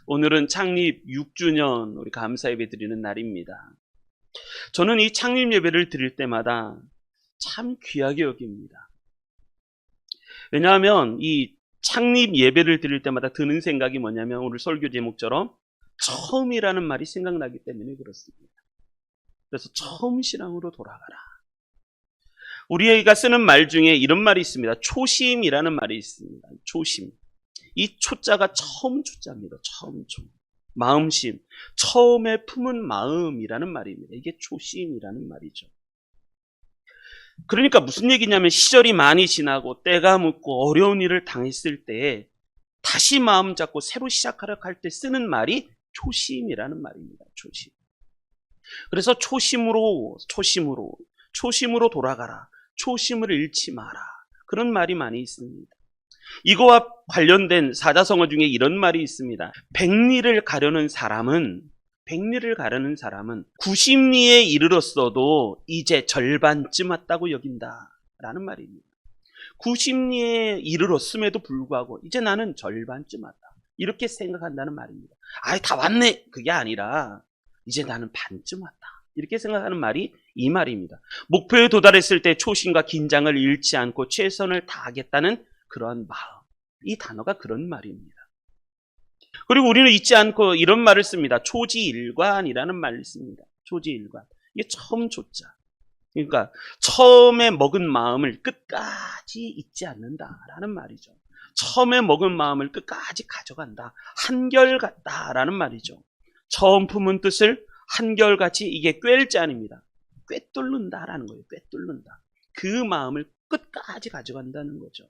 오늘은 창립 6주년 우리 감사 예배 드리는 날입니다. 저는 이 창립 예배를 드릴 때마다 참 귀하게 여깁니다. 왜냐하면 이 창립 예배를 드릴 때마다 드는 생각이 뭐냐면 오늘 설교 제목처럼 처음이라는 말이 생각나기 때문에 그렇습니다. 그래서 처음 신앙으로 돌아가라. 우리가 쓰는 말 중에 이런 말이 있습니다. 초심이라는 말이 있습니다. 초심. 이 초자가 처음 초자입니다. 처음 초. 마음심. 처음에 품은 마음이라는 말입니다. 이게 초심이라는 말이죠. 그러니까 무슨 얘기냐면 시절이 많이 지나고 때가 묻고 어려운 일을 당했을 때에 다시 마음 잡고 새로 시작하려고 할 때 쓰는 말이 초심이라는 말입니다. 초심. 그래서 초심으로 돌아가라. 초심을 잃지 마라. 그런 말이 많이 있습니다. 이거와 관련된 사자성어 중에 이런 말이 있습니다. 백리를 가려는 사람은 90리에 이르렀어도 이제 절반쯤 왔다고 여긴다라는 말입니다. 90리에 이르렀음에도 불구하고 이제 나는 절반쯤 왔다. 이렇게 생각한다는 말입니다. 아이, 다 왔네. 그게 아니라 이제 나는 반쯤 왔다. 이렇게 생각하는 말이 이 말입니다. 목표에 도달했을 때 초심과 긴장을 잃지 않고 최선을 다하겠다는 그러한 마음. 이 단어가 그런 말입니다. 그리고 우리는 잊지 않고 이런 말을 씁니다. 초지일관이라는 말을 씁니다. 초지일관. 이게 처음 초자. 그러니까 처음에 먹은 마음을 끝까지 잊지 않는다라는 말이죠. 처음에 먹은 마음을 끝까지 가져간다. 한결같다라는 말이죠. 처음 품은 뜻을 한결같이 이게 꿰일자입니다. 꿰뚫는다라는 거예요. 꿰뚫는다. 그 마음을 끝까지 가져간다는 거죠.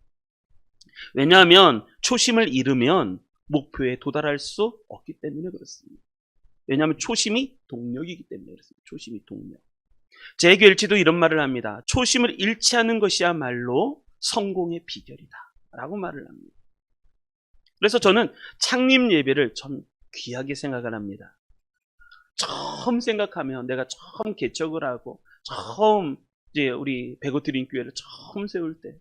왜냐하면 초심을 잃으면 목표에 도달할 수 없기 때문에 그렇습니다. 왜냐하면 초심이 동력이기 때문에 그렇습니다. 초심이 동력. 제규일치도 이런 말을 합니다. 초심을 잃지 않는 것이야말로 성공의 비결이다 라고 말을 합니다. 그래서 저는 창립 예배를 참 귀하게 생각을 합니다. 처음 생각하면 내가 처음 개척을 하고 처음 이제 우리 배고트린 교회를 처음 세울 때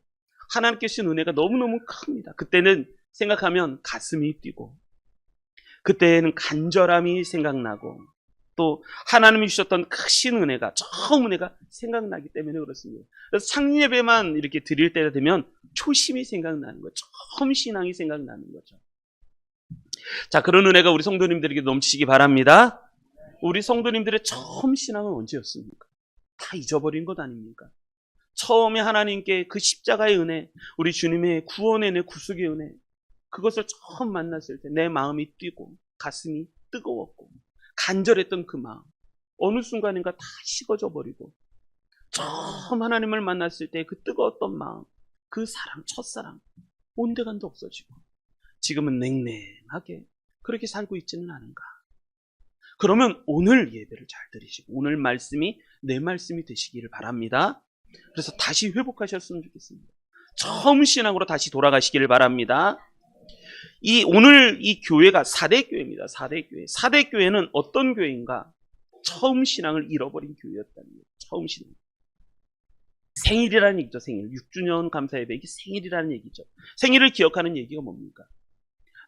하나님께 주신 은혜가 너무너무 큽니다. 그때는 생각하면 가슴이 뛰고 그때는 간절함이 생각나고 또 하나님이 주셨던 크신 은혜가 처음 은혜가 생각나기 때문에 그렇습니다. 그래서 창립 예배만 이렇게 드릴 때가 되면 초심이 생각나는 거죠. 처음 신앙이 생각나는 거죠. 자, 그런 은혜가 우리 성도님들에게 넘치시기 바랍니다. 우리 성도님들의 처음 신앙은 언제였습니까? 다 잊어버린 것 아닙니까? 처음에 하나님께 그 십자가의 은혜, 우리 주님의 구원의 은혜, 구속의 은혜, 그것을 처음 만났을 때 내 마음이 뛰고 가슴이 뜨거웠고 간절했던 그 마음, 어느 순간인가 다 식어져 버리고 처음 하나님을 만났을 때 그 뜨거웠던 마음, 그 사랑, 첫사랑 온데간도 없어지고 지금은 냉랭하게 그렇게 살고 있지는 않은가? 그러면 오늘 예배를 잘 들으시고 오늘 말씀이 내 말씀이 되시기를 바랍니다. 그래서 다시 회복하셨으면 좋겠습니다. 처음 신앙으로 다시 돌아가시기를 바랍니다. 오늘 이 교회가 4대 교회입니다. 4대 교회. 4대 교회는 어떤 교회인가? 처음 신앙을 잃어버린 교회였다는 거예요. 처음 신앙. 생일이라는 얘기죠. 생일. 6주년 감사 예배. 이게 생일이라는 얘기죠. 생일을 기억하는 얘기가 뭡니까?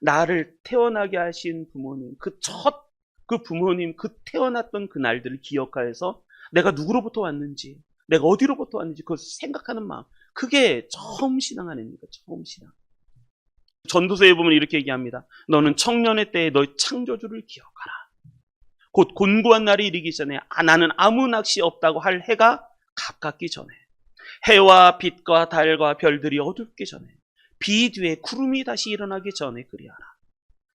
나를 태어나게 하신 부모님, 그 부모님, 그 태어났던 그 날들을 기억하여서 내가 누구로부터 왔는지, 내가 어디로부터 왔는지 그것을 생각하는 마음. 그게 처음 신앙 아닙니까? 처음 신앙. 전도서에 보면 이렇게 얘기합니다. 너는 청년의 때에 너의 창조주를 기억하라. 곧 곤고한 날이 이르기 전에 나는 아무 낚시 없다고 할 해가 가깝기 전에 해와 빛과 달과 별들이 어둡기 전에 비 뒤에 구름이 다시 일어나기 전에 그리하라.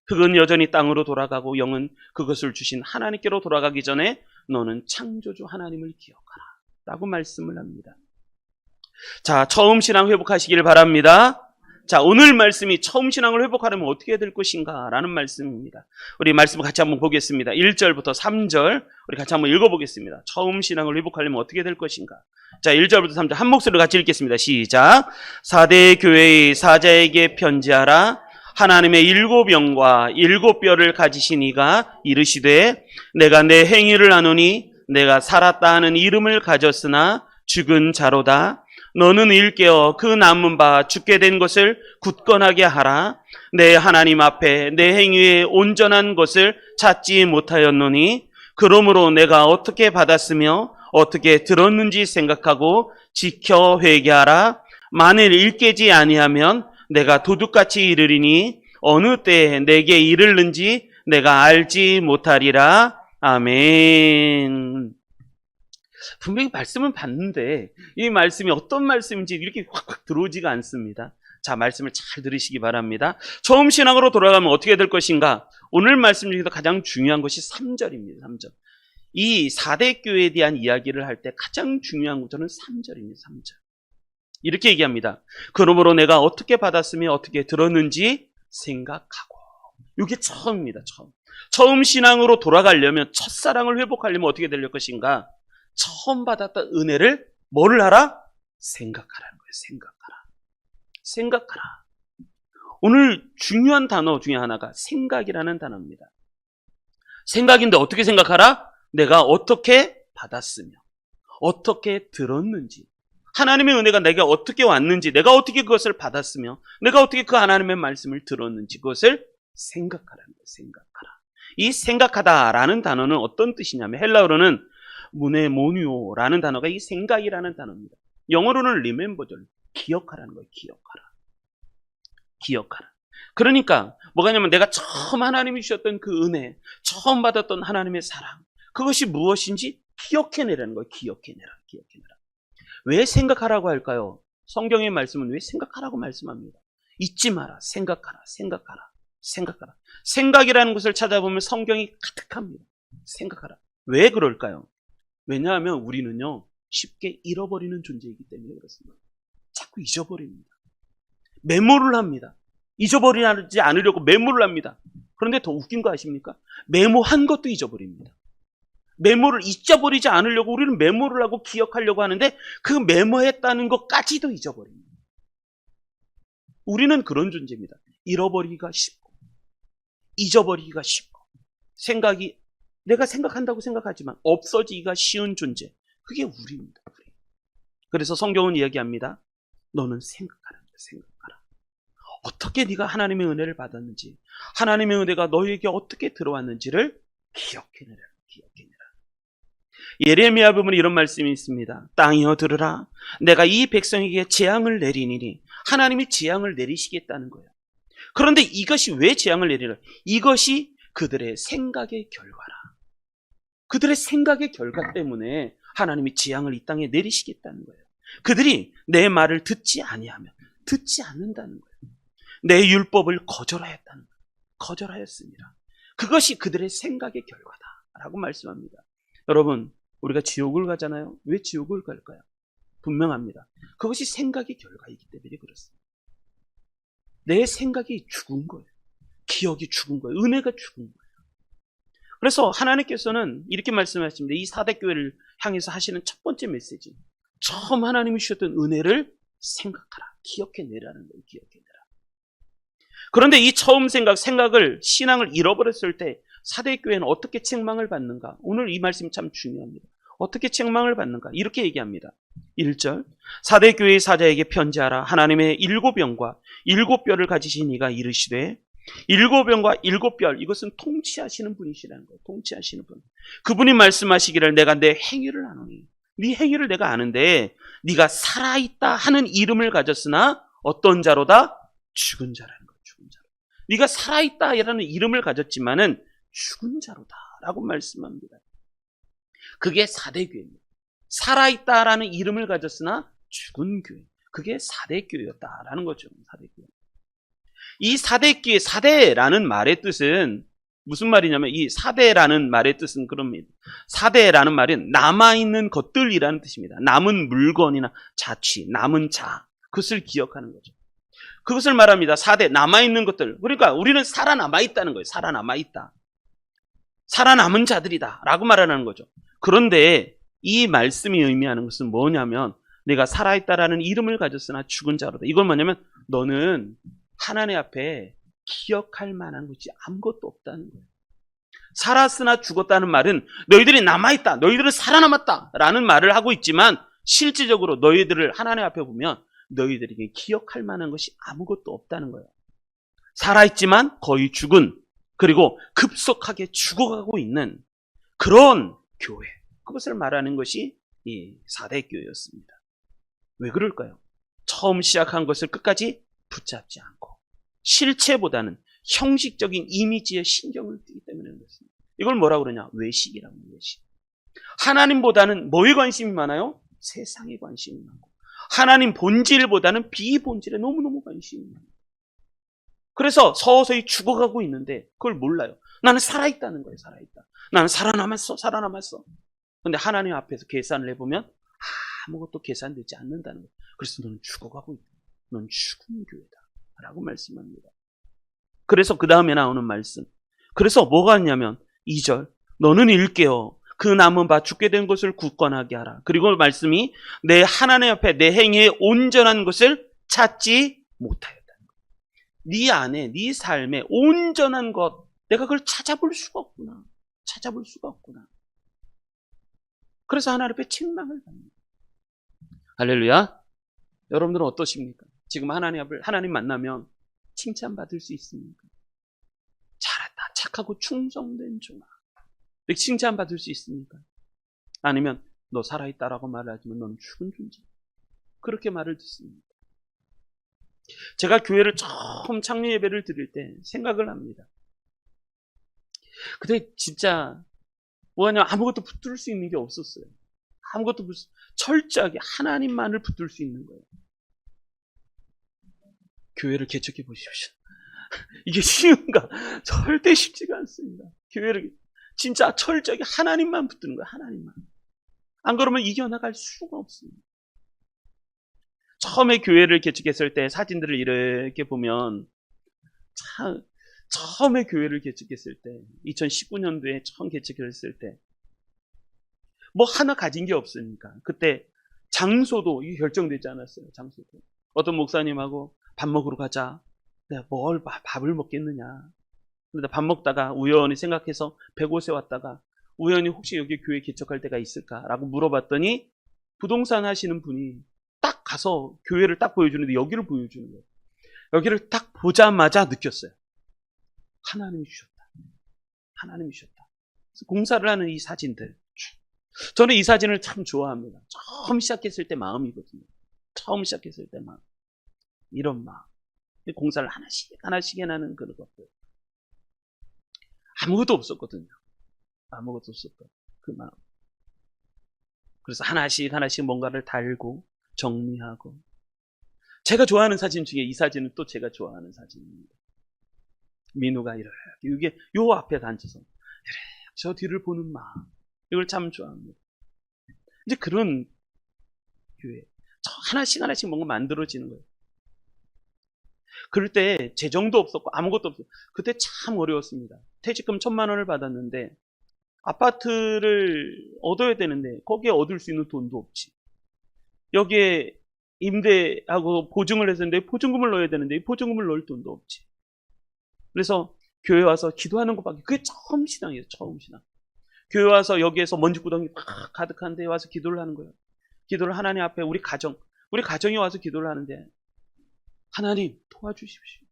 흙은 여전히 땅으로 돌아가고 영은 그것을 주신 하나님께로 돌아가기 전에 너는 창조주 하나님을 기억하라 라고 말씀을 합니다. 자, 처음 신앙 회복하시기를 바랍니다. 자, 오늘 말씀이 처음 신앙을 회복하려면 어떻게 될 것인가 라는 말씀입니다. 우리 말씀을 같이 한번 보겠습니다. 1절부터 3절 우리 같이 한번 읽어보겠습니다. 처음 신앙을 회복하려면 어떻게 될 것인가. 자, 1절부터 3절 한 목소리로 같이 읽겠습니다. 시작. 4대 교회의 사자에게 편지하라. 하나님의 7영과 7뼈를 가지신 이가 이르시되 내가 내 행위를 아노니 내가 살았다 하는 이름을 가졌으나 죽은 자로다. 너는 일깨어 그 남은 바 죽게 된 것을 굳건하게 하라. 내 하나님 앞에 내 행위의 온전한 것을 찾지 못하였노니 그러므로 내가 어떻게 받았으며 어떻게 들었는지 생각하고 지켜 회개하라. 만일 일깨지 아니하면 내가 도둑같이 이르리니 어느 때에 내게 이르는지 내가 알지 못하리라. 아멘. 분명히 말씀은 봤는데 이 말씀이 어떤 말씀인지 이렇게 확확 들어오지가 않습니다. 자, 말씀을 잘 들으시기 바랍니다. 처음 신앙으로 돌아가면 어떻게 될 것인가? 오늘 말씀 중에서 가장 중요한 것이 3절입니다. 3절. 이 4대 교회에 대한 이야기를 할 때 가장 중요한 것은 3절입니다. 3절. 이렇게 얘기합니다. 그러므로 내가 어떻게 받았으며 어떻게 들었는지 생각하고. 이게 처음입니다. 처음 신앙으로 돌아가려면, 첫사랑을 회복하려면 어떻게 될 것인가? 처음 받았던 은혜를 뭐를 하라? 생각하라는 거예요. 생각하라. 오늘 중요한 단어 중에 하나가 생각이라는 단어입니다. 생각인데 어떻게 생각하라? 내가 어떻게 받았으며 어떻게 들었는지, 하나님의 은혜가 내게 어떻게 왔는지, 내가 어떻게 그것을 받았으며 내가 어떻게 그 하나님의 말씀을 들었는지 그것을 생각하라는 거예요. 생각하라. 이 생각하다라는 단어는 어떤 뜻이냐면 헬라어로는 무네모니오라는 단어가 이 생각이라는 단어입니다. 영어로는 remember죠. 기억하라는 거예요. 기억하라. 그러니까 뭐가 냐면 내가 처음 하나님이 주셨던 그 은혜, 처음 받았던 하나님의 사랑, 그것이 무엇인지 기억해내라는 거예요. 기억해내라. 왜 생각하라고 할까요? 성경의 말씀은 왜 생각하라고 말씀합니다. 잊지 마라. 생각하라. 생각이라는 것을 찾아보면 성경이 가득합니다. 생각하라. 왜 그럴까요? 왜냐하면 우리는요, 쉽게 잃어버리는 존재이기 때문에 그렇습니다. 자꾸 잊어버립니다. 메모를 합니다. 잊어버리지 않으려고 메모를 합니다. 그런데 더 웃긴 거 아십니까? 메모한 것도 잊어버립니다. 메모를 잊어버리지 않으려고 우리는 메모를 하고 기억하려고 하는데 그 메모했다는 것까지도 잊어버립니다. 우리는 그런 존재입니다. 잃어버리기가 쉽고 잊어버리기가 쉽고 생각이 내가 생각한다고 생각하지만 없어지기가 쉬운 존재, 그게 우리입니다. 그래서 성경은 이야기합니다. 너는 생각하라. 어떻게 네가 하나님의 은혜를 받았는지, 하나님의 은혜가 너에게 어떻게 들어왔는지를 기억해내라. 예레미야 부분에 이런 말씀이 있습니다. 땅이여 들으라. 내가 이 백성에게 재앙을 내리니니, 하나님이 재앙을 내리시겠다는 거예요. 그런데 이것이 왜 재앙을 내리라? 이것이 그들의 생각의 결과라. 그들의 생각의 결과 때문에 하나님이 재앙을 이 땅에 내리시겠다는 거예요. 그들이 내 말을 듣지 아니하면, 듣지 않는다는 거예요. 내 율법을 거절하였습니다. 그것이 그들의 생각의 결과다라고 말씀합니다. 여러분, 우리가 지옥을 가잖아요. 왜 지옥을 갈까요? 분명합니다. 그것이 생각의 결과이기 때문에 그렇습니다. 내 생각이 죽은 거예요. 기억이 죽은 거예요. 은혜가 죽은 거예요. 그래서 하나님께서는 이렇게 말씀하십니다. 이 4대 교회를 향해서 하시는 첫 번째 메시지, 처음 하나님이 주셨던 은혜를 생각하라. 기억해내라는 거예요. 기억해내라. 그런데 이 처음 생각을, 신앙을 잃어버렸을 때 4대 교회는 어떻게 책망을 받는가? 오늘 이 말씀이 참 중요합니다. 어떻게 책망을 받는가? 이렇게 얘기합니다. 1절, 4대 교회의 사자에게 편지하라. 하나님의 7영과 7뼈를 가지신 이가 이르시되, 7영과 7뼈, 이것은 통치하시는 분이시라는 거예요. 통치하시는 분. 그분이 말씀하시기를 내가 내 행위를 아노니, 네 행위를 내가 아는데 네가 살아있다 하는 이름을 가졌으나 어떤 자로다? 죽은 자라는 거예요. 죽은 자로. 네가 살아있다라는 이름을 가졌지만은 죽은 자로다라고 말씀합니다. 그게 4대 교회입니다. 살아있다라는 이름을 가졌으나 죽은 교회. 그게 4대 교회였다라는 거죠. 4대 교회. 이 4대 교회, 4대라는 말의 뜻은 무슨 말이냐면, 이 4대라는 말의 뜻은 그럽니다. 4대라는 말은 남아있는 것들이라는 뜻입니다. 남은 물건이나 자취, 남은 자, 그것을 기억하는 거죠. 그것을 말합니다. 4대, 남아있는 것들. 그러니까 우리는 살아남아있다는 거예요. 살아남아있다. 살아남은 자들이다 라고 말하는 거죠. 그런데 이 말씀이 의미하는 것은 뭐냐면, 내가 살아있다라는 이름을 가졌으나 죽은 자로다. 이건 뭐냐면, 너는 하나님 앞에 기억할 만한 것이 아무것도 없다는 거예요. 살았으나 죽었다는 말은 너희들이 남아있다, 너희들은 살아남았다 라는 말을 하고 있지만 실질적으로 너희들을 하나님 앞에 보면 너희들에게 기억할 만한 것이 아무것도 없다는 거예요. 살아있지만 거의 죽은, 그리고 급속하게 죽어가고 있는 그런 교회, 그것을 말하는 것이 이 4대 교회였습니다. 왜 그럴까요? 처음 시작한 것을 끝까지 붙잡지 않고 실체보다는 형식적인 이미지에 신경을 쓰기 때문에 그렇습니다. 이걸 뭐라고 그러냐? 외식이라고 해요. 외식. 하나님보다는 뭐에 관심이 많아요? 세상에 관심이 많고, 하나님 본질보다는 비본질에 너무너무 관심이 많아요. 그래서 서서히 죽어가고 있는데 그걸 몰라요. 나는 살아있다는 거예요. 살아있다. 나는 살아남았어. 근데 하나님 앞에서 계산을 해보면 아무것도 계산되지 않는다는 거예요. 그래서 너는 죽어가고 있다. 넌 죽은 교회다 라고 말씀합니다. 그래서 그 다음에 나오는 말씀, 그래서 뭐가 있냐면 2절, 너는 일깨어 그 남은 바 죽게 된 것을 굳건하게 하라. 그리고 말씀이 내 하나님 앞에 내 행위에 온전한 것을 찾지 못하였다는 거예요. 네 안에, 네 삶에 온전한 것, 내가 그걸 찾아볼 수가 없구나. 그래서 하나님 앞에 책망을 받습니다. 할렐루야. 여러분들은 어떠십니까? 지금 하나님 만나면 칭찬받을 수 있습니까? 잘했다, 착하고 충성된 종아, 이렇게 칭찬받을 수 있습니까? 아니면 너 살아있다라고 말을 하지만 넌 죽은 존재, 그렇게 말을 듣습니다. 제가 교회를 처음 창립 예배를 드릴 때 생각을 합니다. 근데 진짜 뭐냐면 아무것도 붙들 수 있는 게 없었어요. 철저하게 하나님만을 붙들 수 있는 거예요. 교회를 개척해 보십시오. 이게 쉬운가? 절대 쉽지가 않습니다. 교회를 진짜 철저하게 하나님만 붙드는 거예요. 하나님만. 안 그러면 이겨나갈 수가 없습니다. 처음에 교회를 개척했을 때 사진들을 이렇게 보면 참, 처음에 교회를 개척했을 때 2019년도에 처음 개척했을 때 뭐 하나 가진 게 없으니까 그때 장소도 이게 결정되지 않았어요. 장소도 어떤 목사님하고 밥 먹으러 가자. 내가 뭘 밥을 먹겠느냐. 그러다 밥 먹다가 우연히 생각해서 100곳에 왔다가 우연히 혹시 여기 교회 개척할 때가 있을까라고 물어봤더니 부동산 하시는 분이 딱 가서 교회를 딱 보여주는데 여기를 보여주는 거예요. 여기를 딱 보자마자 느꼈어요. 하나님이 주셨다. 그래서 공사를 하는 이 사진들, 저는 이 사진을 참 좋아합니다. 처음 시작했을 때 마음이거든요. 이런 마음. 공사를 하나씩 해나는 그런 것들. 아무것도 없었거든요. 그 마음. 그래서 하나씩 뭔가를 달고 정리하고. 제가 좋아하는 사진 중에 이 사진은 또 제가 좋아하는 사진입니다. 민우가 이렇게 이게 요 앞에 앉아서 저 뒤를 보는 마음, 이걸 참 좋아합니다. 이제 그런 교회 하나씩 뭔가 만들어지는 거예요. 그럴 때 재정도 없었고 아무것도 없었고 그때 참 어려웠습니다. 퇴직금 1,000만 원을 받았는데 아파트를 얻어야 되는데 거기에 얻을 수 있는 돈도 없지. 여기에 임대하고 보증을 했었는데 보증금을 넣어야 되는데 보증금을 넣을 돈도 없지. 그래서 교회 와서 기도하는 것밖에, 그게 처음 신앙이에요. 처음 신앙. 교회 와서 여기에서 먼지구덩이 막 가득한 데 와서 기도를 하는 거예요. 기도를 하나님 앞에 우리 가정이 와서 기도를 하는데 하나님 도와주십시오.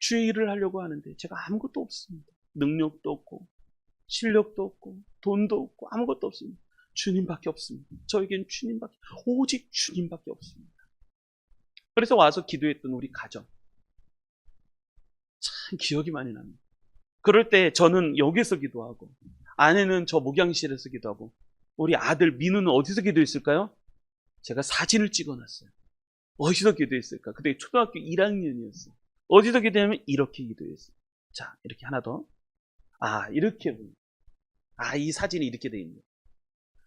주의 일을 하려고 하는데 제가 아무것도 없습니다. 능력도 없고 실력도 없고 돈도 없고 아무것도 없습니다. 주님밖에 없습니다. 저에겐 오직 주님밖에 없습니다. 그래서 와서 기도했던 우리 가정 참 기억이 많이 납니다. 그럴 때 저는 여기서 기도하고 아내는 저 목양실에서 기도하고 우리 아들 민우는 어디서 기도했을까요? 제가 사진을 찍어놨어요. 어디서 기도했을까? 그때 초등학교 1학년이었어요. 어디서 기도하면 이렇게 기도했어요. 자, 이렇게 하나 더. 이렇게 보면. 이 사진이 이렇게 돼 있네요.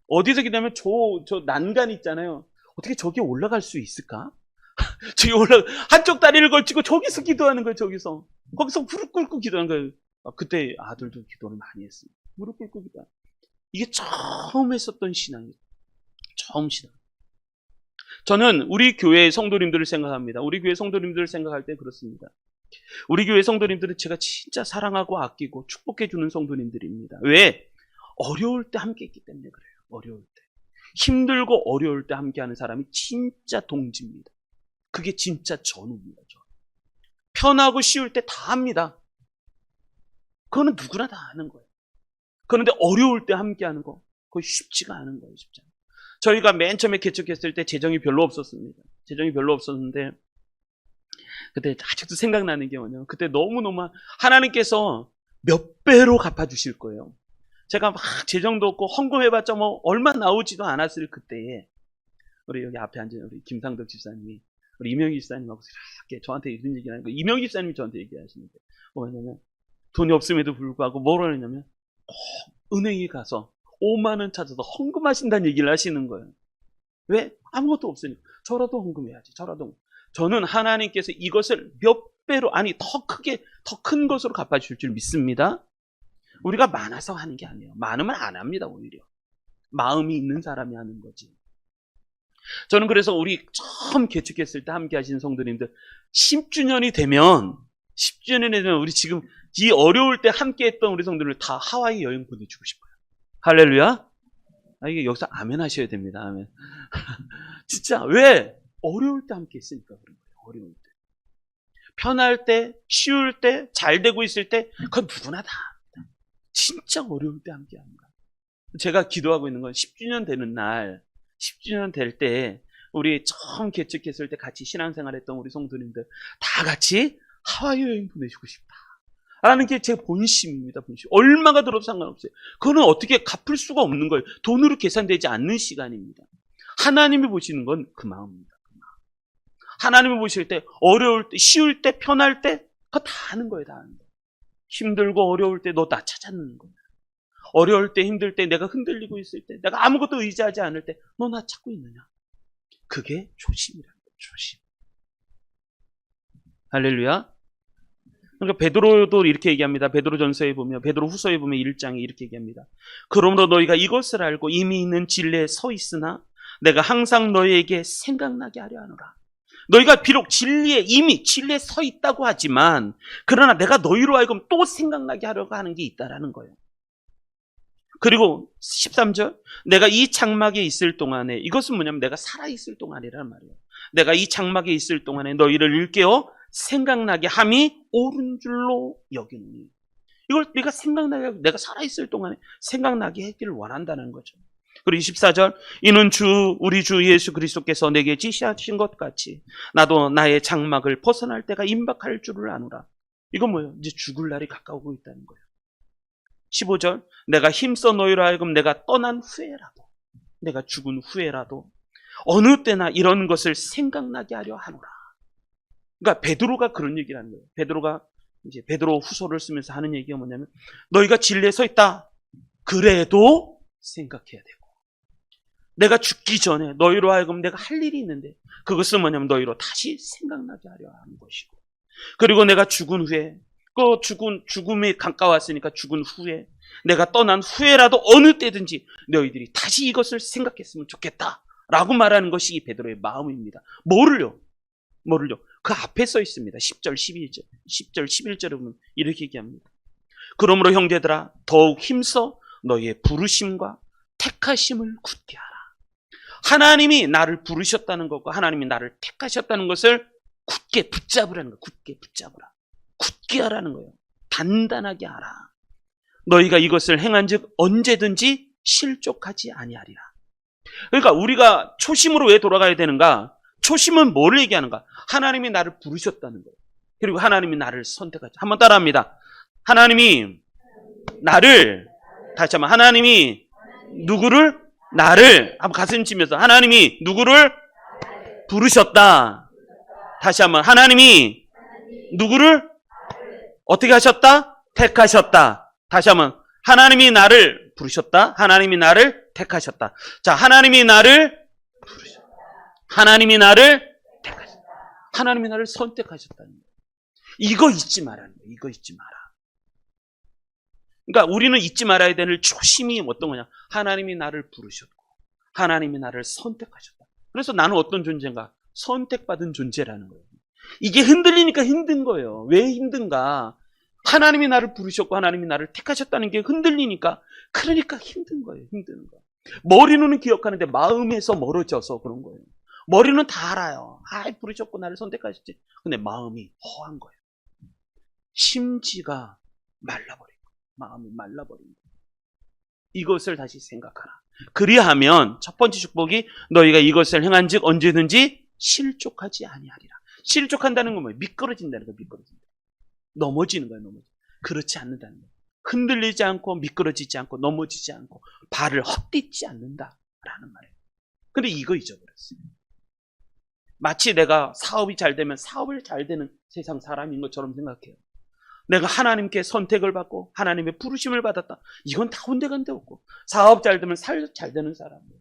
어디서 기도하면 저 난간 있잖아요. 어떻게 저기 올라갈 수 있을까? 한쪽 다리를 걸치고 저기서 기도하는 거예요. 거기서 무릎 꿇고 기도하는 거예요. 그때 아들도 기도를 많이 했어요. 무릎 꿇고 기도. 이게 처음 했었던 신앙이에요. 처음 신앙. 저는 우리 교회 성도님들을 생각합니다. 우리 교회 성도님들을 생각할 때 그렇습니다. 우리 교회 성도님들은 제가 진짜 사랑하고 아끼고 축복해 주는 성도님들입니다. 왜? 어려울 때 함께 있기 때문에 그래요. 어려울 때. 힘들고 어려울 때 함께하는 사람이 진짜 동지입니다. 그게 진짜 전우입니다. 편하고 쉬울 때 다 합니다. 그거는 누구나 다 하는 거예요. 그런데 어려울 때 함께하는 거, 그거 쉽지가 않은 거예요. 쉽지 않아요. 저희가 맨 처음에 개척했을 때 재정이 별로 없었습니다. 재정이 별로 없었는데 그때 아직도 생각나는 게 뭐냐면 그때 너무너무 하나님께서 몇 배로 갚아주실 거예요. 제가 막 재정도 없고 헌금해봤자 뭐 얼마 나오지도 않았을 그때에 우리 여기 앞에 앉은 우리 김상덕 집사님이 우리 이명희 집사님하고 이렇게 저한테 이런 얘기를 하니까 이명희 집사님이 저한테 얘기하시는데 뭐냐면 돈이 없음에도 불구하고 뭐라 하냐면 꼭 은행에 가서 5만 원 찾아서 헌금하신다는 얘기를 하시는 거예요. 왜? 아무것도 없으니까. 저라도 헌금해야지. 저는 하나님께서 이것을 몇 배로 아니 더 크게 더 큰 것으로 갚아주실 줄 믿습니다. 우리가 많아서 하는 게 아니에요. 많으면 안 합니다. 오히려 마음이 있는 사람이 하는 거지. 저는 그래서 우리 처음 개척했을 때 함께 하신 성도님들 10주년이 되면 우리 지금 이 어려울 때 함께 했던 우리 성도들 다 하와이 여행 보내주고 싶어요. 할렐루야. 이게 여기서 아멘 하셔야 됩니다. 아멘. 진짜 왜? 어려울 때 함께 했으니까 그런 거예요. 어려울 때. 편할 때, 쉬울 때, 잘 되고 있을 때 그건 누구나 다 진짜 어려울 때 함께 하는 거예요. 제가 기도하고 있는 건 10주년 되는 날 10주년 될 때 우리 처음 개척했을 때 같이 신앙생활했던 우리 성도님들 다 같이 하와이 여행 보내주고 싶다 라는 게 제 본심입니다. 본심. 얼마가 들어도 상관없어요. 그거는 어떻게 갚을 수가 없는 거예요. 돈으로 계산되지 않는 시간입니다. 하나님이 보시는 건 그 마음입니다. 그 마음. 하나님이 보실 때 어려울 때 쉬울 때 편할 때 그거 다 하는 거예요. 다 하는 거예요. 힘들고 어려울 때 너 나 찾아내는 거예요. 어려울 때 힘들 때 내가 흔들리고 있을 때 내가 아무것도 의지하지 않을 때 너 나 찾고 있느냐. 그게 조심이라는 거예요. 조심. 할렐루야. 그러니까 베드로도 이렇게 얘기합니다. 베드로전서에 보면 베드로후서에 보면 1장에 이렇게 얘기합니다. 그러므로 너희가 이것을 알고 이미 있는 진리에 서 있으나 내가 항상 너희에게 생각나게 하려 하노라. 너희가 비록 이미 진리에 서 있다고 하지만 그러나 내가 너희로 하여금 또 생각나게 하려고 하는 게 있다라는 거예요. 그리고 13절 내가 이 장막에 있을 동안에 이것은 뭐냐면 내가 살아있을 동안이란 말이에요. 내가 이 장막에 있을 동안에 너희를 일깨워 생각나게 함이 옳은 줄로 여기니 이걸 내가 생각나게 내가 살아있을 동안에 생각나게 하기를 원한다는 거죠. 그리고 24절 이는 우리 주 예수 그리스도께서 내게 지시하신 것 같이 나도 나의 장막을 벗어날 때가 임박할 줄을 아노라. 이건 뭐예요? 이제 죽을 날이 가까우고 있다는 거예요. 15절 내가 힘써 너희로 하여금 내가 떠난 후에라도 내가 죽은 후에라도 어느 때나 이런 것을 생각나게 하려 하노라. 그러니까 베드로가 그런 얘기를 하는 거예요. 베드로가 이제 베드로 후서를 쓰면서 하는 얘기가 뭐냐면 너희가 진리에 서 있다. 그래도 생각해야 되고 내가 죽기 전에 너희로 하여금 내가 할 일이 있는데 그것은 뭐냐면 너희로 다시 생각나게 하려 하는 것이고 그리고 내가 죽은 후에 죽음이 가까웠으니까 죽은 후에 내가 떠난 후에라도 어느 때든지 너희들이 다시 이것을 생각했으면 좋겠다라고 말하는 것이 이 베드로의 마음입니다. 뭐를요? 그 앞에 써 있습니다. 10절 11절에 보면 이렇게 얘기합니다. 그러므로 형제들아 더욱 힘써 너희의 부르심과 택하심을 굳게 하라. 하나님이 나를 부르셨다는 것과 하나님이 나를 택하셨다는 것을 굳게 붙잡으라는 거예요. 굳게 붙잡으라. 굳게 하라는 거예요. 단단하게 하라. 너희가 이것을 행한즉 언제든지 실족하지 아니하리라. 그러니까 우리가 초심으로 왜 돌아가야 되는가? 초심은 뭐를 얘기하는가? 하나님이 나를 부르셨다는 거예요. 그리고 하나님이 나를 선택하죠. 한번 따라합니다. 하나님이 나를 다시 한번 하나님이 누구를? 나를 한번 가슴 치면서 하나님이 누구를? 부르셨다. 다시 한번 하나님이 누구를? 어떻게 하셨다? 택하셨다. 다시 한번 하나님이 나를 부르셨다. 하나님이 나를 택하셨다. 자, 하나님이 나를 부르셨다. 하나님이 나를 택하셨다. 하나님이 나를 선택하셨다는 거예요. 이거 잊지 말라는 거예요. 이거 잊지 마라. 그러니까 우리는 잊지 말아야 되는 초심이 어떤 거냐? 하나님이 나를 부르셨고 하나님이 나를 선택하셨다. 그래서 나는 어떤 존재인가? 선택받은 존재라는 거예요. 이게 흔들리니까 힘든 거예요. 왜 힘든가? 하나님이 나를 부르셨고 하나님이 나를 택하셨다는 게 흔들리니까 그러니까 힘든 거예요. 힘든 거. 머리로는 기억하는데 마음에서 멀어져서 그런 거예요. 머리는 다 알아요. 부르셨고 나를 선택하셨지. 근데 마음이 허한 거예요. 심지가 말라버린 거예요. 마음이 말라버린 거예요. 이것을 다시 생각하라. 그리하면 첫 번째 축복이 너희가 이것을 행한 즉 언제든지 실족하지 아니하리라. 실족한다는 건 뭐예요? 미끄러진다는 거예요. 미끄러진다. 넘어지는 거예요. 넘어져. 그렇지 않는다는 거예요. 흔들리지 않고 미끄러지지 않고 넘어지지 않고 발을 헛디지 않는다라는 말이에요. 근데 이거 잊어버렸어요. 마치 내가 사업이 잘 되면 사업을 잘 되는 세상 사람인 것처럼 생각해요. 내가 하나님께 선택을 받고 하나님의 부르심을 받았다. 이건 다 온데간데 없고 사업 잘 되면 잘 되는 사람이에요.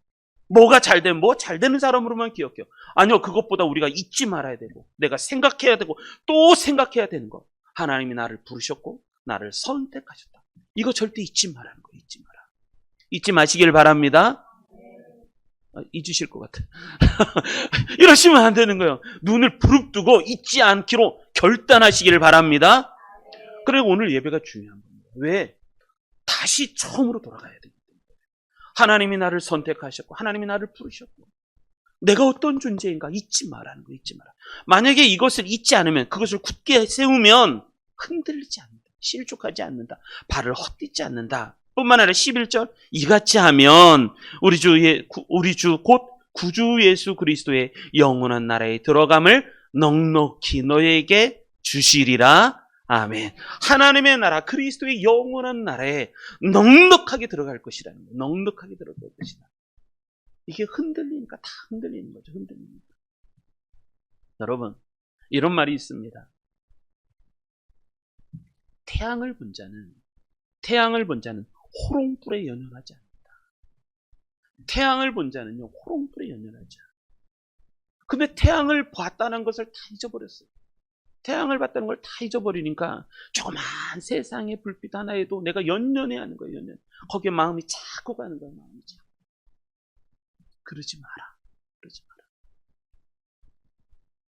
뭐가 잘 되면 뭐 잘 되는 사람으로만 기억해요. 아니요. 그것보다 우리가 잊지 말아야 되고 내가 생각해야 되고 또 생각해야 되는 거. 하나님이 나를 부르셨고 나를 선택하셨다. 이거 절대 잊지 말라는 거예요. 잊지 마라. 잊지 마시길 바랍니다. 잊으실 것 같아. 이러시면 안 되는 거예요. 눈을 부릅뜨고 잊지 않기로 결단하시길 바랍니다. 그리고 오늘 예배가 중요한 겁니다. 왜? 다시 처음으로 돌아가야 되기 때문에. 하나님이 나를 선택하셨고 하나님이 나를 부르셨고 내가 어떤 존재인가 잊지 마라는 거. 잊지 마라. 만약에 이것을 잊지 않으면 그것을 굳게 세우면 흔들리지 않는다. 실족하지 않는다. 발을 헛디지 않는다. 뿐만 아니라 11절 이같이 하면 우리 주 곧 구주 예수 그리스도의 영원한 나라에 들어감을 넉넉히 너에게 주시리라. 아멘. 하나님의 나라 그리스도의 영원한 나라에 넉넉하게 들어갈 것이라는 거예요. 넉넉하게 들어갈 것이다. 이게 흔들리니까 다 흔들리는 거죠. 흔들리니까. 여러분 이런 말이 있습니다. 태양을 본 자는 호롱불에 연연하지 않는다. 태양을 본 자는요 호롱불에 연연하지 않아. 근데 태양을 봤다는 것을 다 잊어버렸어요. 태양을 봤다는 걸 다 잊어버리니까 조그만 세상의 불빛 하나에도 내가 연연해 하는 거예요. 연연. 거기에 마음이 자꾸 가는 거예요. 마음이 자꾸. 그러지 마라. 그러지 마라.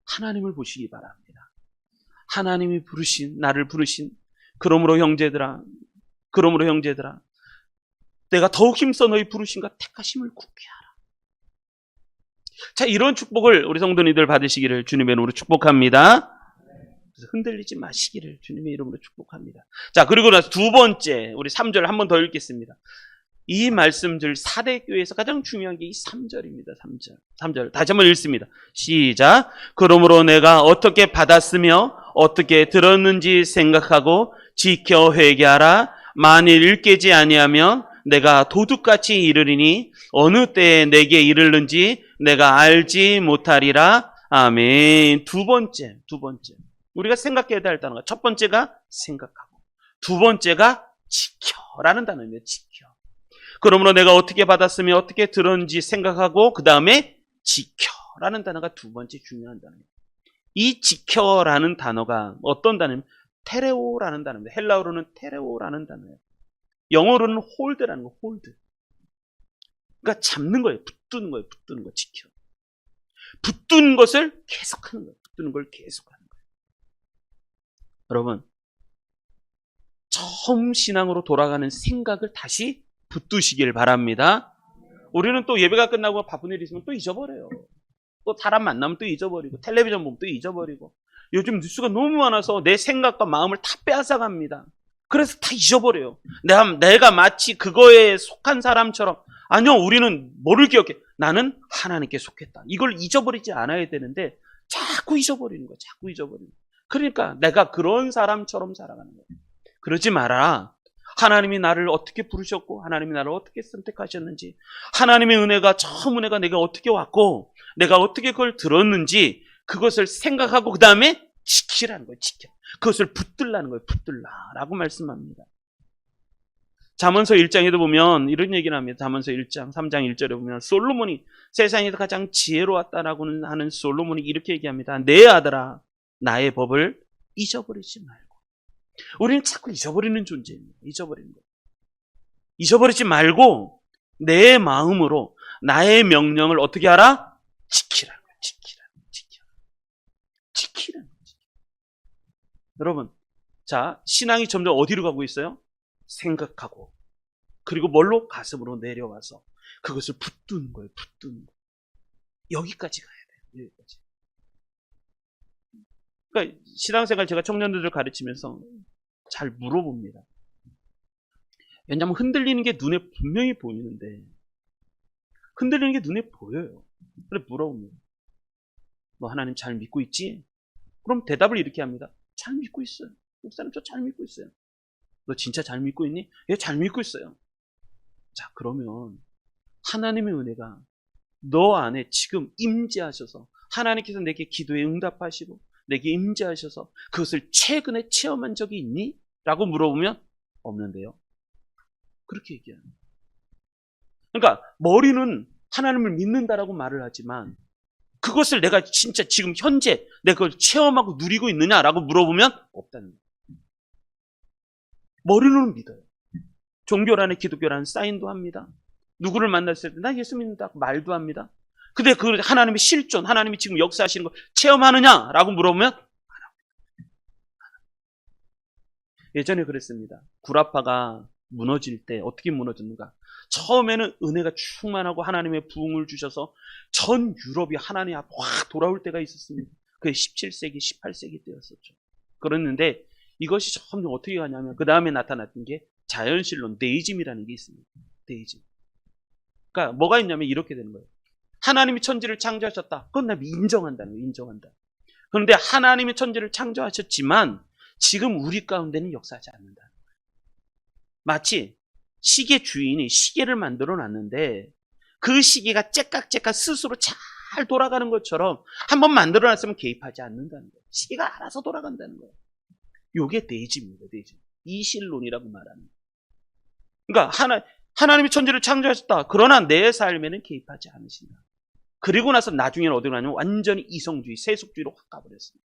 하나님을 보시기 바랍니다. 하나님이 나를 부르신 그러므로 형제들아 내가 더욱 힘써 너희 부르신과 택하심을 굳게 하라. 자, 이런 축복을 우리 성도님들 받으시기를 주님의 이름으로 축복합니다. 그래서 흔들리지 마시기를 주님의 이름으로 축복합니다. 자, 그리고 나서 두 번째 우리 3절 한 번 더 읽겠습니다. 이 말씀들 4대 교회에서 가장 중요한 게 이 3절입니다. 3절 다시 한번 읽습니다. 시작. 그러므로 내가 어떻게 받았으며 어떻게 들었는지 생각하고 지켜 회개하라. 만일 깨지 아니하면 내가 도둑같이 이르리니 어느 때에 내게 이르는지 내가 알지 못하리라. 아멘. 두 번째 우리가 생각해야 될 단어가 첫 번째가 생각하고 두 번째가 지켜라는 단어입니다. 지켜. 그러므로 내가 어떻게 받았으며 어떻게 들었는지 생각하고 그 다음에 지켜라는 단어가 두 번째 중요한 단어입니다. 이 지켜라는 단어가 어떤 단어냐면 테레오라는 단어입니다. 헬라어로는 테레오라는 단어예요. 영어로는 홀드라는 거, 홀드. 그러니까 잡는 거예요. 붙드는 거예요. 붙드는 거, 지켜. 붙드는 것을 계속하는 거예요. 붙드는 걸 계속하는 거예요. 여러분, 처음 신앙으로 돌아가는 생각을 다시 붙드시길 바랍니다. 우리는 또 예배가 끝나고 바쁜 일이 있으면 또 잊어버려요. 또 사람 만나면 또 잊어버리고 텔레비전 보면 또 잊어버리고 요즘 뉴스가 너무 많아서 내 생각과 마음을 다 빼앗아갑니다. 그래서 다 잊어버려요. 내가 마치 그거에 속한 사람처럼 아니요 우리는 뭐를 기억해? 나는 하나님께 속했다. 이걸 잊어버리지 않아야 되는데 자꾸 잊어버리는 거야. 자꾸 잊어버리는 거야. 그러니까 내가 그런 사람처럼 살아가는 거예요. 그러지 마라. 하나님이 나를 어떻게 부르셨고 하나님이 나를 어떻게 선택하셨는지 하나님의 은혜가 처음 은혜가 내가 어떻게 왔고 내가 어떻게 그걸 들었는지 그것을 생각하고 그 다음에 지키라는 거예요. 지켜. 그것을 붙들라는 거예요. 붙들라라고 말씀합니다. 잠언서 1장에도 보면 이런 얘기를 합니다. 잠언서 1장 3장 1절에 보면 솔로몬이 세상에서 가장 지혜로웠다라고 하는 솔로몬이 이렇게 얘기합니다. 내 아들아 나의 법을 잊어버리지 말고. 우리는 자꾸 잊어버리는 존재입니다. 잊어버리는 거예요. 잊어버리지 말고 내 마음으로 나의 명령을 어떻게 하라? 지키라는 거예요. 지키라는 거예요. 여러분, 자, 신앙이 점점 어디로 가고 있어요? 생각하고 그리고 뭘로? 가슴으로 내려와서 그것을 붙드는 거예요. 붙드는 거. 여기까지 가야 돼요. 여기까지. 그러니까 신앙생활 제가 청년들을 가르치면서 잘 물어봅니다. 왜냐하면 흔들리는 게 눈에 분명히 보이는데 흔들리는 게 눈에 보여요. 그래 물어봅니다. 너 하나님 잘 믿고 있지? 그럼 대답을 이렇게 합니다. 잘 믿고 있어요. 목사님 저 잘 믿고 있어요. 너 진짜 잘 믿고 있니? 예, 잘 믿고 있어요. 자, 그러면 하나님의 은혜가 너 안에 지금 임재하셔서 하나님께서 내게 기도에 응답하시고 내게 임재하셔서 그것을 최근에 체험한 적이 있니? 라고 물어보면 없는데요. 그렇게 얘기합니다. 그러니까 머리는 하나님을 믿는다라고 말을 하지만 그것을 내가 진짜 지금 현재 내가 그걸 체험하고 누리고 있느냐라고 물어보면 없다는 거예요. 머리로는 믿어요. 종교라는 기독교라는 사인도 합니다. 누구를 만났을 때 나 예수 믿는다 말도 합니다. 근데 그 하나님의 실존, 하나님이 지금 역사하시는 걸 체험하느냐라고 물어보면 예전에 그랬습니다. 구라파가 무너질 때 어떻게 무너졌는가? 처음에는 은혜가 충만하고 하나님의 부흥을 주셔서 전 유럽이 하나님 앞에 확 돌아올 때가 있었습니다. 그게 17세기, 18세기 때였었죠. 그랬는데 이것이 점점 어떻게 가냐면 그 다음에 나타났던 게 자연신론, 데이즘이라는 게 있습니다. 데이즘. 그러니까 뭐가 있냐면 이렇게 되는 거예요. 하나님이 천지를 창조하셨다. 그건 나 인정한다는 거예요. 인정한다. 그런데 하나님이 천지를 창조하셨지만 지금 우리 가운데는 역사하지 않는다. 마치 시계 주인이 시계를 만들어 놨는데 그 시계가 째깍째깍 스스로 잘 돌아가는 것처럼 한번 만들어 놨으면 개입하지 않는다는 거예요. 시계가 알아서 돌아간다는 거예요. 이게 데이즘입니다. 데이즘. 이실론이라고 말하는 거예요. 그러니까 하나님이 천지를 창조하셨다. 그러나 내 삶에는 개입하지 않으신다. 그리고 나서 나중에는 어디로 가냐면 완전히 이성주의, 세속주의로 확 가버렸습니다.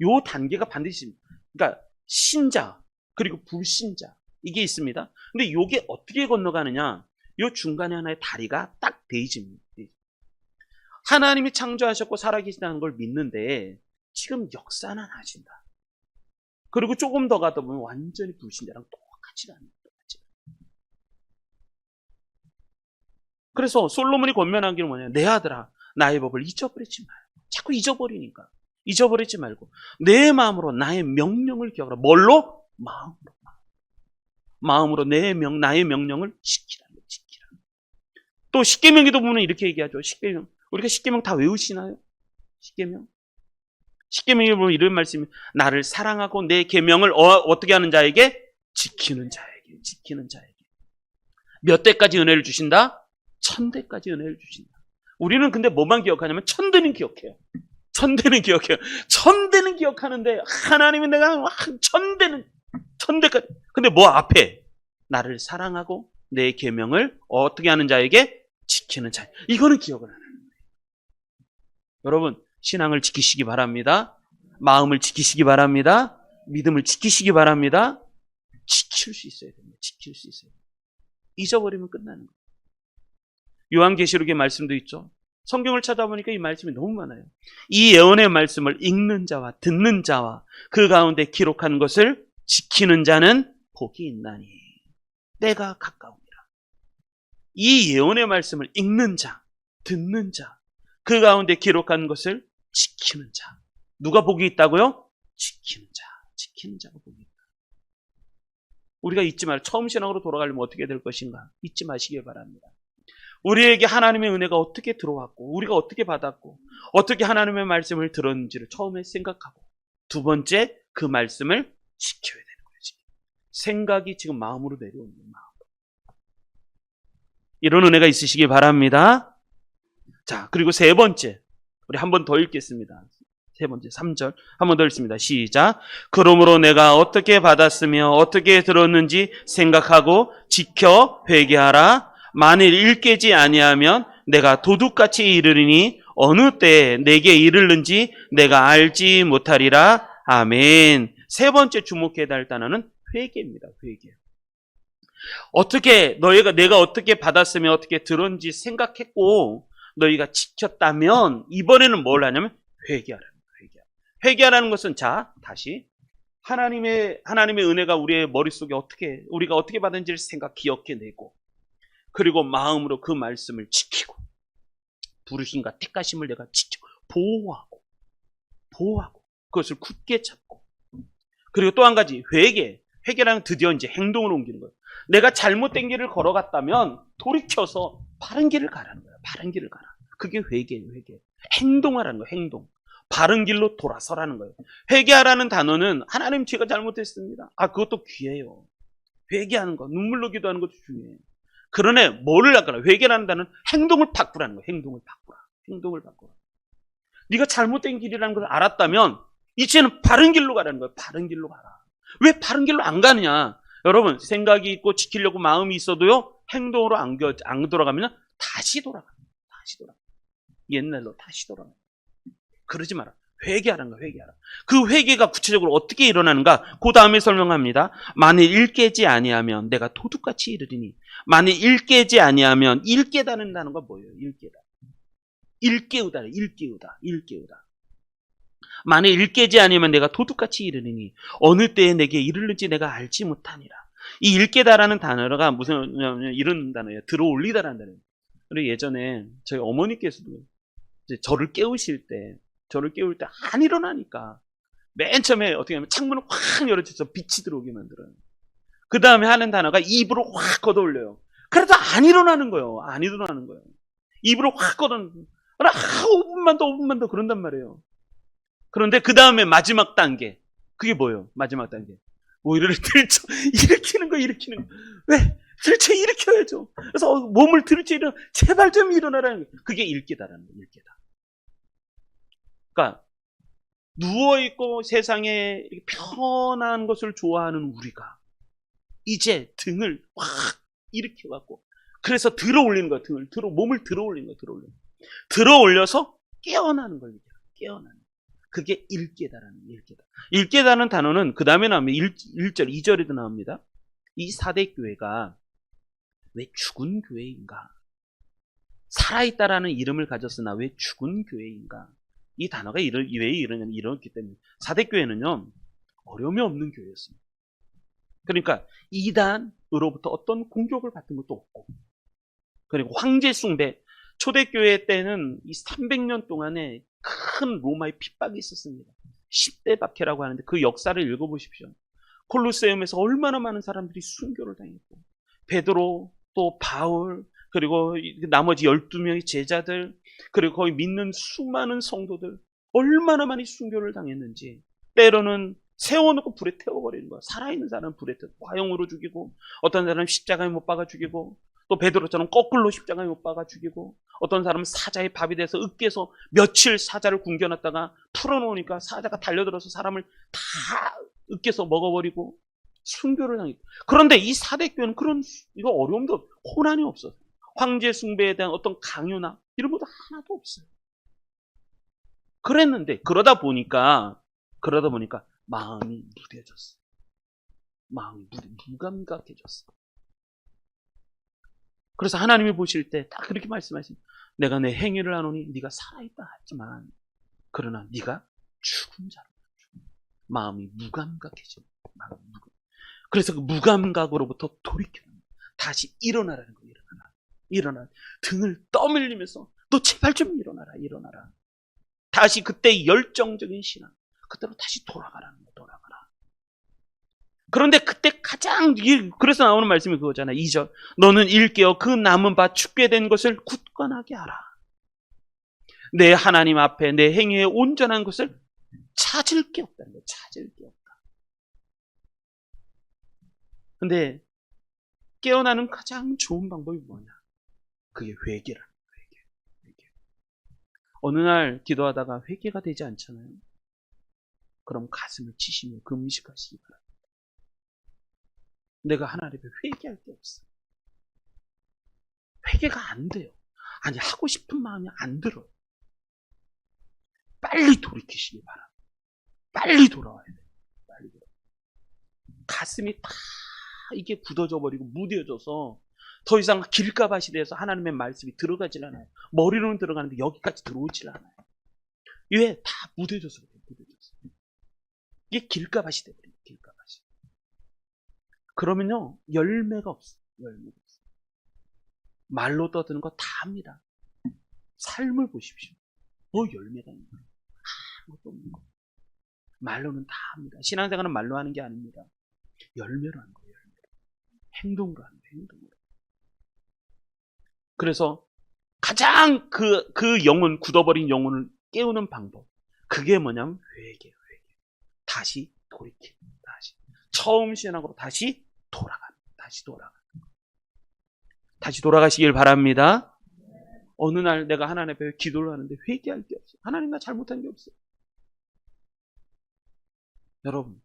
요 단계가 반드시 있습니다. 그러니까 신자 그리고 불신자 이게 있습니다. 근데 요게 어떻게 건너가느냐? 요 중간에 하나의 다리가 딱 데이즘입니다. 하나님이 창조하셨고 살아계시다는 걸 믿는데 지금 역사는 하신다. 그리고 조금 더 가다 보면 완전히 불신자랑 똑같이 가는 거예요. 그래서 솔로몬이 권면한 게 뭐냐? 내 아들아, 나의 법을 잊어버리지 말고. 자꾸 잊어버리니까. 잊어버리지 말고. 내 마음으로 나의 명령을 기억하라. 뭘로? 마음으로. 마음으로 나의 명령을 지키라. 또 십계명에도 보면 이렇게 얘기하죠. 십계명. 우리가 십계명 다 외우시나요? 십계명? 십계명에 보면 이런 말씀이 나를 사랑하고 내 계명을 어떻게 하는 자에게? 지키는 자에게. 지키는 자에게. 몇 대까지 은혜를 주신다? 1000대까지 은혜를 주신다. 우리는 근데 뭐만 기억하냐면 1000대는 기억해요. 1000대는 기억해요. 1000대는 기억하는데 하나님은 내가 1000대까지. 근데 뭐 앞에? 나를 사랑하고 내 계명을 어떻게 하는 자에게? 지키는 자. 이거는 기억을 안 하는 거예요. 여러분 신앙을 지키시기 바랍니다. 마음을 지키시기 바랍니다. 믿음을 지키시기 바랍니다. 지킬 수 있어야 됩니다. 지킬 수 있어요. 잊어버리면 끝나는 거예요. 요한계시록의 말씀도 있죠. 성경을 찾아보니까 이 말씀이 너무 많아요. 이 예언의 말씀을 읽는 자와 듣는 자와 그 가운데 기록한 것을 지키는 자는 복이 있나니 때가 가까우니라. 이 예언의 말씀을 읽는 자, 듣는 자, 그 가운데 기록한 것을 지키는 자. 누가 복이 있다고요? 지키는 자. 지키는 자가 복이 있다. 우리가 잊지 말, 처음 신앙으로 돌아가려면 어떻게 될 것인가? 잊지 마시길 바랍니다. 우리에게 하나님의 은혜가 어떻게 들어왔고 우리가 어떻게 받았고 어떻게 하나님의 말씀을 들었는지를 처음에 생각하고 두 번째 그 말씀을 지켜야 되는 거예요. 생각이 지금 마음으로 내려오는 거예요. 이런 은혜가 있으시기 바랍니다. 자, 그리고 세 번째 우리 한 번 더 읽겠습니다. 세 번째 3절 한 번 더 읽습니다. 시작. 그러므로 내가 어떻게 받았으며 어떻게 들었는지 생각하고 지켜 회개하라. 만일 일깨지 아니하면 내가 도둑같이 이르리니 어느 때에 내게 이르는지 내가 알지 못하리라. 아멘. 세 번째 주목해야 할 단어는 회개입니다. 회개. 어떻게 내가 어떻게 받았으면 어떻게 들었는지 생각했고 너희가 지켰다면 이번에는 뭘 하냐면 회개하라는 거예요. 회개하라는 것은 자 다시 하나님의 은혜가 우리의 머릿속에 우리가 어떻게 받은지를 기억해내고 그리고 마음으로 그 말씀을 지키고 부르심과 택하심을 내가 지키고 보호하고 그것을 굳게 잡고, 그리고 또 한 가지 회개랑 드디어 이제 행동으로 옮기는 거예요. 내가 잘못된 길을 걸어갔다면 돌이켜서 바른 길을 가라는 거예요. 바른 길을 가라. 그게 회개예요. 행동하라는 거예요. 행동. 바른 길로 돌아서라는 거예요. 회개하라는 단어는 하나님 제가 잘못했습니다. 그것도 귀해요. 회개하는 거, 눈물로 기도하는 것도 중요해요. 그러네 뭐를 할까요? 회개라는 단어는 행동을 바꾸라는 거예요. 행동을 바꾸라. 네가 잘못된 길이라는 걸 알았다면 이제는 바른 길로 가라는 거예요. 바른 길로 가라. 왜 바른 길로 안 가느냐? 여러분, 생각이 있고 지키려고 마음이 있어도요, 행동으로 안 돌아가면 다시 돌아가. 옛날로 다시 돌아가. 그러지 마라. 회개하라는 거야. 회개하라. 그 회개가 구체적으로 어떻게 일어나는가? 그 다음에 설명합니다. 만일 일 깨지 아니하면 내가 도둑같이 이르리니. 만일 일 깨지 아니하면, 일 깨닫는다는 건 뭐예요? 일 깨우다. 만일 일 깨지 아니면 내가 도둑같이 이르리니 어느 때에 내게 이르는지 내가 알지 못하니라. 이 일 깨다라는 단어가 무슨 이런 단어예요. 들어올리다라는 단어예요. 그리고 예전에 저희 어머니께서도 이제 저를 깨울 때 안 일어나니까 맨 처음에 어떻게 하면 창문을 확 열어줘서 빛이 들어오게 만들어요. 그 다음에 하는 단어가 입으로 확 걷어올려요. 그래도 안 일어나는 거예요. 입으로 확 걷어올려요. 5분만 더 그런단 말이에요. 그런데 그 다음에 마지막 단계, 그게 뭐예요? 마지막 단계, 오히려 일으키는 거. 왜? 들쳐 일으켜야죠. 그래서 몸을 들쳐 제발 좀 일어나라는 거예요. 그게 일깨다라는 거예요. 그러니까 누워있고 세상에 편한 것을 좋아하는 우리가 이제 등을 확 일으켜갖고, 그래서 들어올리는 거야. 몸을 들어올리는 거야. 들어올려서 깨어나는 거예요. 그게 일깨다라는 거예요. 일깨다는 단어는 그 다음에 나오면 1절, 2절에도 나옵니다. 이 사대교회가 왜 죽은 교회인가? 살아있다라는 이름을 가졌으나 왜 죽은 교회인가? 이 단어가 왜 이렇기 때문에 사대교회는요, 어려움이 없는 교회였습니다. 그러니까 이단으로부터 어떤 공격을 받은 것도 없고, 그리고 황제 숭배, 초대교회 때는 이 300년 동안에 큰 로마의 핍박이 있었습니다. 10대 박해라고 하는데 그 역사를 읽어보십시오. 콜로세움에서 얼마나 많은 사람들이 순교를 당했고, 베드로, 또 바울, 그리고 나머지 12명의 제자들, 그리고 거기 믿는 수많은 성도들 얼마나 많이 순교를 당했는지, 때로는 세워놓고 불에 태워버리는 거야. 살아있는 사람은 불에 태워 화형으로 죽이고, 어떤 사람은 십자가에 못 박아 죽이고, 또 베드로처럼 거꾸로 십자가에 못 박아 죽이고, 어떤 사람은 사자의 밥이 돼서 으깨서 며칠 사자를 굶겨놨다가 풀어놓으니까 사자가 달려들어서 사람을 다 으깨서 먹어버리고 순교를 당했고. 그런데 이 사대교회는 이거 어려움도 없고 고난이 없어요. 황제 숭배에 대한 어떤 강요나 이런 것도 하나도 없어요. 그랬는데 그러다 보니까 마음이 무뎌졌어. 무감각해졌어. 그래서 하나님이 보실 때 딱 그렇게 말씀하십니다. 내가 내 행위를 하노니 네가 살아있다 하지만 그러나 네가 죽은 자로 마음이 무감각해져. 그래서 그 무감각으로부터 돌이켜 다시 일어나라는 거예요. 일어나. 등을 떠밀리면서 너 제발 좀 일어나라. 다시 그때의 열정적인 신앙, 그때로 다시 돌아가라는 거예요. 그런데 그때 그래서 나오는 말씀이 그거잖아요. 2절. 너는 일깨어 그 남은 바 죽게 된 것을 굳건하게 하라. 내 하나님 앞에 내 행위에 온전한 것을 찾을 게 없다는 거예요. 근데 깨어나는 가장 좋은 방법이 뭐냐? 그게 회개라는 거예요. 회개. 어느 날 기도하다가 회개가 되지 않잖아요. 그럼 가슴을 치시며 금식하시기 바랍니다. 내가 하나님 앞에 회개할 게 없어. 회개가 안 돼요. 아니, 하고 싶은 마음이 안 들어요. 빨리 돌이키시기 바랍니다. 빨리 돌아와야 돼요. 가슴이 다 이게 굳어져 버리고 무뎌져서 더 이상 길가밭이 돼서 하나님의 말씀이 들어가질 않아요. 머리로는 들어가는데 여기까지 들어오질 않아요. 왜? 다 무뎌져서 그래요. 이게 길가밭이 돼버려요. 그러면요, 열매가 없어요. 말로 떠드는 거 다 합니다. 삶을 보십시오. 뭐 열매가 있는 거예요. 아무것도 없는 거예요. 말로는 다 합니다. 신앙생활은 말로 하는 게 아닙니다. 열매로 하는 거예요. 열매로. 행동으로 하는 거예요. 행동으로. 그래서 가장 그 영혼, 굳어버린 영혼을 깨우는 방법. 그게 뭐냐면 회개예요. 회개. 다시 돌이키고 다시. 처음 신앙으로 다시 돌아가는. 다시 돌아가는. 다시 돌아가시길 바랍니다. 어느 날 내가 하나님 앞에 기도를 하는데 회개할 게 없어요. 하나님 나 잘못한 게 없어요. 여러분,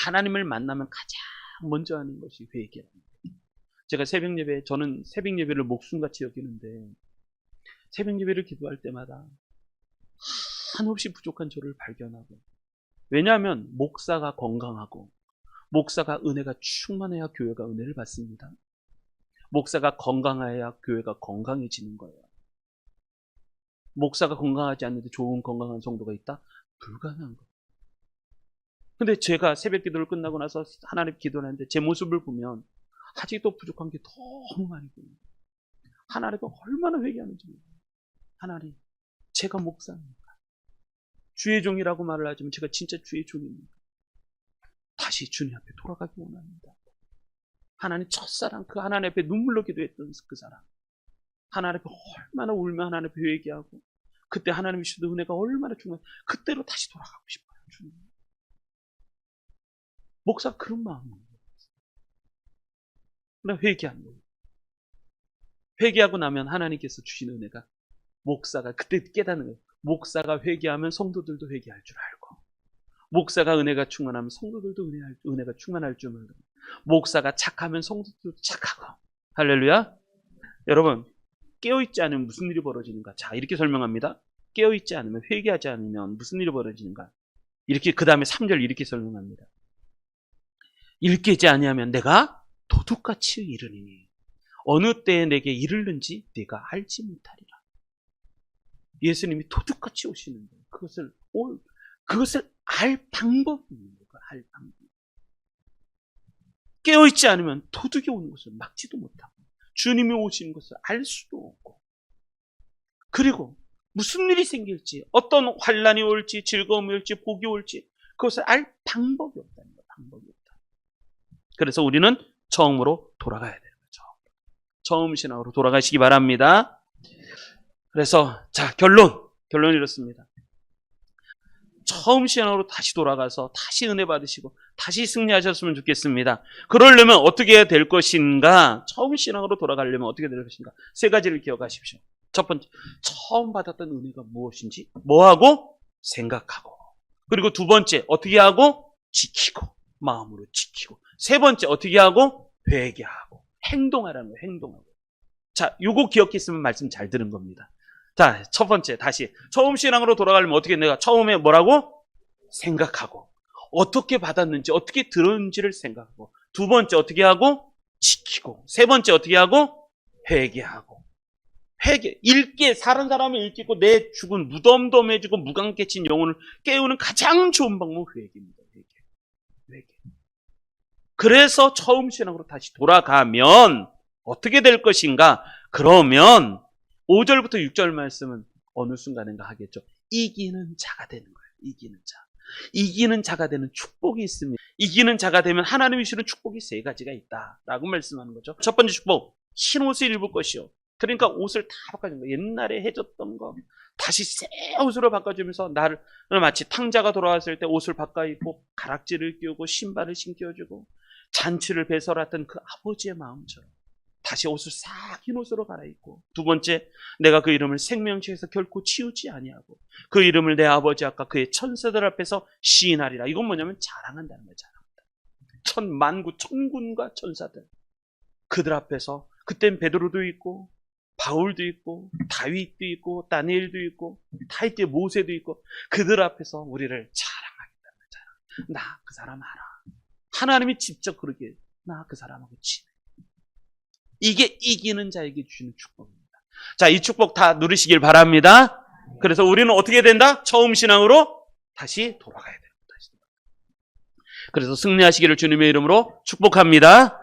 하나님을 만나면 가장 먼저 하는 것이 회개랍니다. 제가 저는 새벽 예배를 목숨같이 여기는데 새벽 예배를 기도할 때마다 한없이 부족한 저를 발견하고, 왜냐하면 목사가 건강하고 목사가 은혜가 충만해야 교회가 은혜를 받습니다. 목사가 건강해야 교회가 건강해지는 거예요. 목사가 건강하지 않는데 좋은 건강한 성도가 있다? 불가능한 거예요. 근데 제가 새벽 기도를 끝나고 나서 하나님 기도를 하는데 제 모습을 보면 아직도 부족한 게 너무 많이 보여요. 하나님과 얼마나 회개하는지 몰라요. 하나님, 제가 목사입니까? 주의 종이라고 말을 하지만 제가 진짜 주의 종입니까? 다시 주님 앞에 돌아가기 원합니다. 하나님 첫사랑, 그 하나님 앞에 눈물로 기도했던 그 사람, 하나님 앞에 얼마나 울며 하나님 앞에 회개하고 그때 하나님이 주신 은혜가 얼마나 중요해. 그때로 다시 돌아가고 싶어요. 주님. 목사 그런 마음이에요. 나 회개하는 거예요. 회개하고 나면 하나님께서 주신 은혜가, 목사가 그때 깨닫는 거예요. 목사가 회개하면 성도들도 회개할 줄 알고, 목사가 은혜가 충만하면 성도들도 은혜가 충만할 줄 알고, 목사가 착하면 성도들도 착하고. 할렐루야. 여러분, 깨어있지 않으면 무슨 일이 벌어지는가? 자, 이렇게 설명합니다. 깨어있지 않으면, 회개하지 않으면 무슨 일이 벌어지는가? 이렇게, 그 다음에 3절 이렇게 설명합니다. 일깨지 아니하면 내가 도둑같이 이르니 어느 때에 내게 이르는지 네가 알지 못하리라. 예수님이 도둑같이 오시는 거예요. 그것을 알 방법이 있는 거예요. 알 방법. 깨어있지 않으면 도둑이 오는 것을 막지도 못하고, 주님이 오시는 것을 알 수도 없고, 그리고 무슨 일이 생길지, 어떤 환난이 올지, 즐거움이 올지, 복이 올지, 그것을 알 방법이 없다는 거예요. 방법이 없다. 그래서 우리는 처음으로 돌아가야 되는 거죠. 처음 신앙으로 돌아가시기 바랍니다. 그래서 자, 결론 이렇습니다. 처음 신앙으로 다시 돌아가서 다시 은혜 받으시고 다시 승리하셨으면 좋겠습니다. 그러려면 어떻게 해야 될 것인가? 처음 신앙으로 돌아가려면 어떻게 될 것인가? 세 가지를 기억하십시오. 첫 번째, 처음 받았던 은혜가 무엇인지 뭐하고? 생각하고. 그리고 두 번째, 어떻게 하고? 지키고. 마음으로 지키고. 세 번째, 어떻게 하고? 회개하고. 행동하라는 거예요. 행동하고. 자, 요거 기억했으면 말씀 잘 들은 겁니다. 자, 첫 번째, 다시. 처음 신앙으로 돌아가려면 어떻게, 내가 처음에 뭐라고? 생각하고. 어떻게 받았는지, 어떻게 들었는지를 생각하고. 두 번째, 어떻게 하고? 지키고. 세 번째, 어떻게 하고? 회개하고. 다른 사람을 일깨고 내 죽은 무덤덤해지고 무감개친 영혼을 깨우는 가장 좋은 방법은 회개입니다. 회개. 그래서 처음 신앙으로 다시 돌아가면 어떻게 될 것인가? 그러면 5절부터 6절 말씀은 어느 순간인가 하겠죠. 이기는 자가 되는 거예요. 이기는 자. 이기는 자가 되는 축복이 있습니다. 이기는 자가 되면 하나님이 주시는 축복이 세 가지가 있다라고 말씀하는 거죠. 첫 번째 축복, 흰 옷을 입을 것이요. 그러니까 옷을 다 바꿔주는 거예요. 옛날에 해줬던 거 다시 새 옷으로 바꿔주면서 나를 마치 탕자가 돌아왔을 때 옷을 바꿔 입고 가락지를 끼우고 신발을 신겨주고 잔치를 배설했던 그 아버지의 마음처럼 다시 옷을 싹 흰 옷으로 갈아입고, 두 번째, 내가 그 이름을 생명책에서 결코 치우지 아니하고 그 이름을 내 아버지 아까 그의 천사들 앞에서 시인하리라. 이건 뭐냐면 자랑한다는 거예요. 자랑한다. 만구 천군과 천사들, 그들 앞에서, 그땐 베드로도 있고 바울도 있고 다윗도 있고 다니엘도 있고 타이때 모세도 있고, 그들 앞에서 우리를 자랑하겠다는 거잖아. 나 그 사람 알아. 하나님이 직접 그렇게 나 그 사람하고 친해. 이게 이기는 자에게 주시는 축복입니다. 자, 이 축복 다 누리시길 바랍니다. 그래서 우리는 어떻게 된다? 처음 신앙으로 다시 돌아가야 돼요. 그래서 승리하시기를 주님의 이름으로 축복합니다.